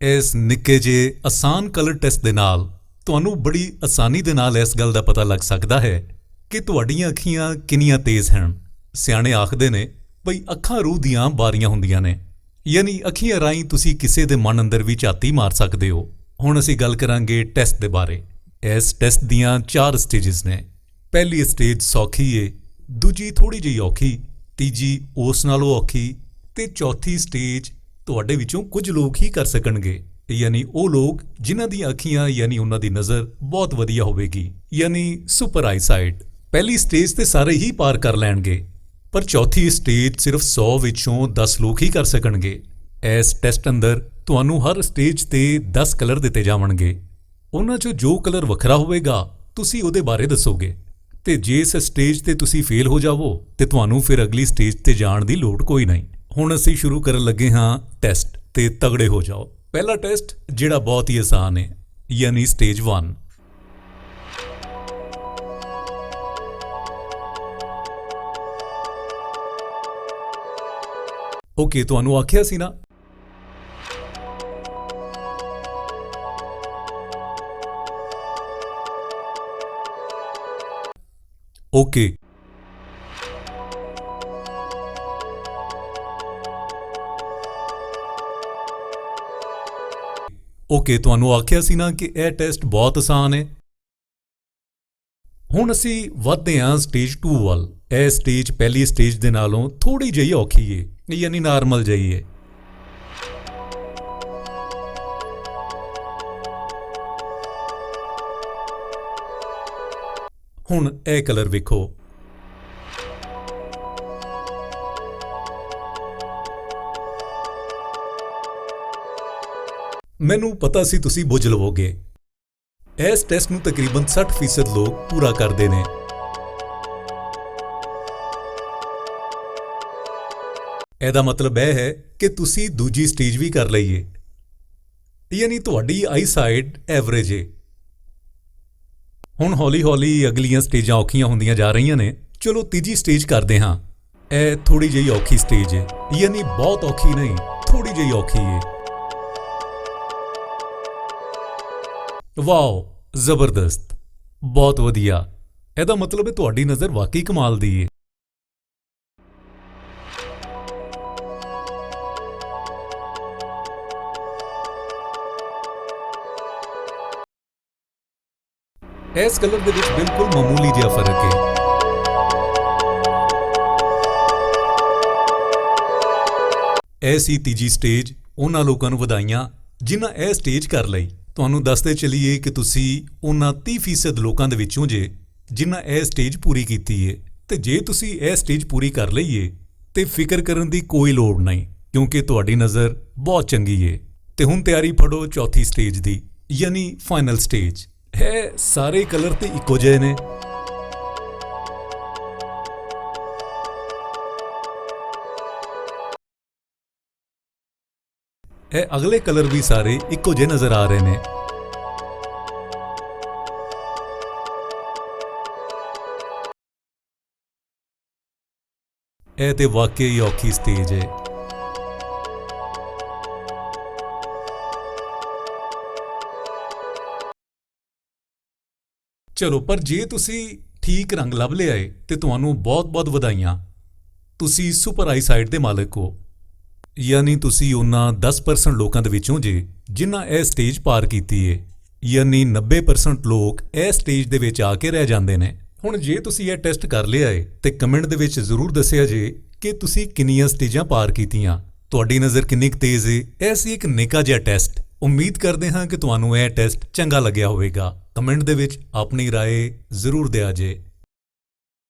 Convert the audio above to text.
ਇਸ ਨਿੱਕੇ ਜਿਹੇ ਆਸਾਨ ਕਲਰ ਟੈਸਟ ਦੇ ਨਾਲ ਤੁਹਾਨੂੰ ਬੜੀ ਆਸਾਨੀ ਦੇ ਨਾਲ ਇਸ ਗੱਲ ਦਾ ਪਤਾ ਲੱਗ ਸਕਦਾ ਹੈ ਕਿ ਤੁਹਾਡੀਆਂ ਅੱਖੀਆਂ ਕਿੰਨੀਆਂ ਤੇਜ਼ ਹਨ। ਸਿਆਣੇ ਆਖਦੇ ਨੇ ਬਈ ਅੱਖਾਂ ਰੂਹ ਦੀਆਂ ਬਾਰੀਆਂ ਹੁੰਦੀਆਂ ਨੇ, ਯਾਨੀ ਅੱਖੀਆਂ ਰਾਹੀਂ ਤੁਸੀਂ ਕਿਸੇ ਦੇ ਮਨ ਅੰਦਰ ਵੀ ਝਾਤੀ ਮਾਰ ਸਕਦੇ ਹੋ। ਹੁਣ ਅਸੀਂ ਗੱਲ ਕਰਾਂਗੇ ਟੈਸਟ ਦੇ ਬਾਰੇ। ਇਸ ਟੈਸਟ ਦੀਆਂ 4 ਸਟੇਜਸ ਨੇ। ਪਹਿਲੀ ਸਟੇਜ ਸੌਖੀ ਏ, ਦੂਜੀ ਥੋੜੀ ਜਿਹੀ ਔਖੀ, ਤੀਜੀ ਉਸ ਨਾਲੋਂ ਔਖੀ ਤੇ ਚੌਥੀ ਸਟੇਜ ਤੁਹਾਡੇ ਵਿੱਚੋਂ ਕੁਝ ਲੋਕ ਹੀ ਕਰ ਸਕਣਗੇ, ਯਾਨੀ ਉਹ ਲੋਕ ਜਿਨ੍ਹਾਂ ਦੀਆਂ ਅੱਖੀਆਂ ਯਾਨੀ ਉਹਨਾਂ ਦੀ ਨਜ਼ਰ ਬਹੁਤ ਵਧੀਆ ਹੋਵੇਗੀ, ਯਾਨੀ ਸੁਪਰ ਆਈਸਾਈਟ। ਪਹਿਲੀ ਸਟੇਜ ਤੇ ਸਾਰੇ ਹੀ ਪਾਰ ਕਰ ਲੈਣਗੇ, ਪਰ ਚੌਥੀ ਸਟੇਜ ਸਿਰਫ 100 ਵਿੱਚੋਂ 10 ਲੋਕ ਹੀ ਕਰ ਸਕਣਗੇ। ਇਸ ਟੈਸਟ ਅੰਦਰ ਤੁਹਾਨੂੰ ਹਰ ਸਟੇਜ ਤੇ 10 ਕਲਰ ਦਿੱਤੇ ਜਾਵਣਗੇ। ਉਹਨਾਂ 'ਚੋਂ ਜੋ ਕਲਰ ਵੱਖਰਾ ਹੋਵੇਗਾ ਤੁਸੀਂ ਉਹਦੇ ਬਾਰੇ ਦੱਸੋਗੇ, ਤੇ ਜੇ ਇਸ ਸਟੇਜ ਤੇ ਤੁਸੀਂ ਫੇਲ ਹੋ ਜਾਵੋ ਤੇ ਤੁਹਾਨੂੰ ਫਿਰ ਅਗਲੀ ਸਟੇਜ ਤੇ ਜਾਣ ਦੀ ਲੋੜ ਕੋਈ ਨਹੀਂ। ਹੁਣ ਅਸੀਂ ਸ਼ੁਰੂ ਕਰਨ ਲੱਗੇ ਹਾਂ ਟੈਸਟ, ਤੇ ਤਗੜੇ ਹੋ ਜਾਓ। ਪਹਿਲਾ ਟੈਸਟ ਜਿਹੜਾ ਬਹੁਤ ਹੀ ਆਸਾਨ ਹੈ, ਯਾਨੀ ਸਟੇਜ 1। ਓਕੇ, ਤੁਹਾਨੂੰ ਆਖਿਆ ਸੀ ਨਾ ਓਕੇ। ਓਕੇ, ਤੁਹਾਨੂੰ ਆਖਿਆ ਸੀ ਨਾ ਕਿ ਇਹ ਟੈਸਟ ਬਹੁਤ ਆਸਾਨ ਹੈ। ਹੁਣ ਅਸੀਂ ਵੱਧਦੇ ਹਾਂ ਸਟੇਜ 2 ਵੱਲ। ਇਹ ਸਟੇਜ ਪਹਿਲੀ ਸਟੇਜ ਦੇ ਨਾਲੋਂ ਥੋੜੀ ਜਿਹੀ ਔਖੀ ਹੈ, ਯਾਨੀ ਨਾਰਮਲ ਜਿਹੀ ਹੈ। ਹੁਣ ਇਹ ਕਲਰ ਵੇਖੋ। ਮੈਨੂੰ ਪਤਾ ਸੀ ਤੁਸੀਂ ਬੁੱਝ ਲਵੋਗੇ। ਇਸ ਟੈਸਟ ਨੂੰ ਤਕਰੀਬਨ 60% ਲੋਕ ਪੂਰਾ ਕਰਦੇ ਨੇ। ਇਹਦਾ ਮਤਲਬ ਇਹ ਹੈ ਕਿ ਤੁਸੀਂ ਦੂਜੀ ਸਟੇਜ ਵੀ ਕਰ ਲਈ ਏ, ਯਾਨੀ ਤੁਹਾਡੀ ਆਈਸਾਈਟ ਐਵਰੇਜ ਏ। ਹੁਣ ਹੌਲੀ-ਹੌਲੀ ਅਗਲੀਆਂ ਸਟੇਜਾਂ ਔਖੀਆਂ ਹੁੰਦੀਆਂ ਜਾ ਰਹੀਆਂ ਨੇ। ਚਲੋ ਤੀਜੀ ਸਟੇਜ ਕਰਦੇ ਹਾਂ। ਇਹ ਥੋੜੀ ਜਿਹੀ ਔਖੀ ਸਟੇਜ ਹੈ, ਯਾਨੀ ਬਹੁਤ ਔਖੀ ਨਹੀਂ, ਥੋੜੀ ਜਿਹੀ ਔਖੀ ਏ। ਵਾਓ, ਜ਼ਬਰਦਸਤ, ਬਹੁਤ ਵਧੀਆ। ਇਹਦਾ ਮਤਲਬ ਹੈ ਤੁਹਾਡੀ ਨਜ਼ਰ ਵਾਕਈ ਕਮਾਲ ਦੀ ਏ। ਇਸ ਕਲਰ ਦੇ ਵਿੱਚ ਬਿਲਕੁਲ ਮਾਮੂਲੀ ਜਿਹਾ ਫਰਕ ਹੈ। ਇਹ ਸੀ ਤੀਜੀ ਸਟੇਜ। ਉਹਨਾਂ ਲੋਕਾਂ ਨੂੰ ਵਧਾਈਆਂ ਜਿਨ੍ਹਾਂ ਇਹ ਸਟੇਜ ਕਰ ਲਈ। ਤੁਹਾਨੂੰ ਦੱਸਦੇ ਚਲੀਏ ਕਿ ਤੁਸੀਂ ਉਹਨਾਂ 30% ਲੋਕਾਂ ਦੇ ਵਿੱਚੋਂ ਜੇ ਜਿਨ੍ਹਾਂ ਇਹ ਸਟੇਜ ਪੂਰੀ ਕੀਤੀ ਹੈ। ਤੇ ਜੇ ਤੁਸੀਂ ਇਹ ਸਟੇਜ ਪੂਰੀ ਕਰ ਲਈਏ ਤੇ ਫਿਕਰ ਕਰਨ ਦੀ ਕੋਈ ਲੋੜ ਨਹੀਂ, ਕਿਉਂਕਿ ਤੁਹਾਡੀ ਨਜ਼ਰ ਬਹੁਤ ਚੰਗੀ ਹੈ। ਤੇ ਹੁਣ ਤਿਆਰੀ ਫੜੋ ਚੌਥੀ ਸਟੇਜ ਦੀ, ਯਾਨੀ ਫਾਈਨਲ ਸਟੇਜ। ਇਹ ਸਾਰੇ ਕਲਰ ਤੇ ਇੱਕੋ ਜਿਹੇ ਨੇ। ਇਹ ਅਗਲੇ ਕਲਰ ਵੀ ਸਾਰੇ ਇੱਕੋ ਜਿਹੇ ਨਜ਼ਰ ਆ ਰਹੇ ਨੇ। ਇਹ ਤੇ ਵਾਕਈ ਔਖੀ ਸਟੇਜ ਹੈ। ਚਲੋ, ਪਰ ਜੇ ਤੁਸੀਂ ਠੀਕ ਰੰਗ ਲੱਭ ਲਿਆ ਏ ਤੇ ਤੁਹਾਨੂੰ ਬਹੁਤ-ਬਹੁਤ ਵਧਾਈਆਂ। ਤੁਸੀਂ ਸੁਪਰ ਆਈਸਾਈਟ ਦੇ ਮਾਲਕ ਹੋ, ਯਾਨੀ ਤੁਸੀਂ ਉਹਨਾਂ 10% ਲੋਕਾਂ ਦੇ ਵਿੱਚੋਂ ਜੇ ਜਿਨ੍ਹਾਂ ਇਹ ਸਟੇਜ ਪਾਰ ਕੀਤੀ ਏ, ਯਾਨੀ 90% ਲੋਕ ਇਹ ਸਟੇਜ ਦੇ ਵਿੱਚ ਆ ਕੇ ਰਹਿ ਜਾਂਦੇ ਨੇ। ਹੁਣ ਜੇ ਤੁਸੀਂ ਇਹ ਟੈਸਟ ਕਰ ਲਿਆ ਏ ਤੇ ਕਮੈਂਟ ਦੇ ਵਿੱਚ ਜ਼ਰੂਰ ਦੱਸਿਆ ਜੇ ਕਿ ਤੁਸੀਂ ਕਿੰਨੀਆਂ ਸਟੇਜਾਂ ਪਾਰ ਕੀਤੀਆਂ, ਤੁਹਾਡੀ ਨਜ਼ਰ ਕਿੰਨੀ ਕੁ ਤੇਜ਼ ਏ। ਇਹ ਸੀ ਇੱਕ ਨਿੱਕਾ ਜਿਹਾ ਟੈਸਟ। ਉਮੀਦ ਕਰਦੇ ਹਾਂ ਕਿ ਤੁਹਾਨੂੰ ਇਹ ਟੈਸਟ ਚੰਗਾ ਲੱਗਿਆ ਹੋਵੇਗਾ। ਕਮੈਂਟ ਦੇ ਵਿੱਚ ਆਪਣੀ ਰਾਏ ਜ਼ਰੂਰ ਦਿਆ ਜੇ।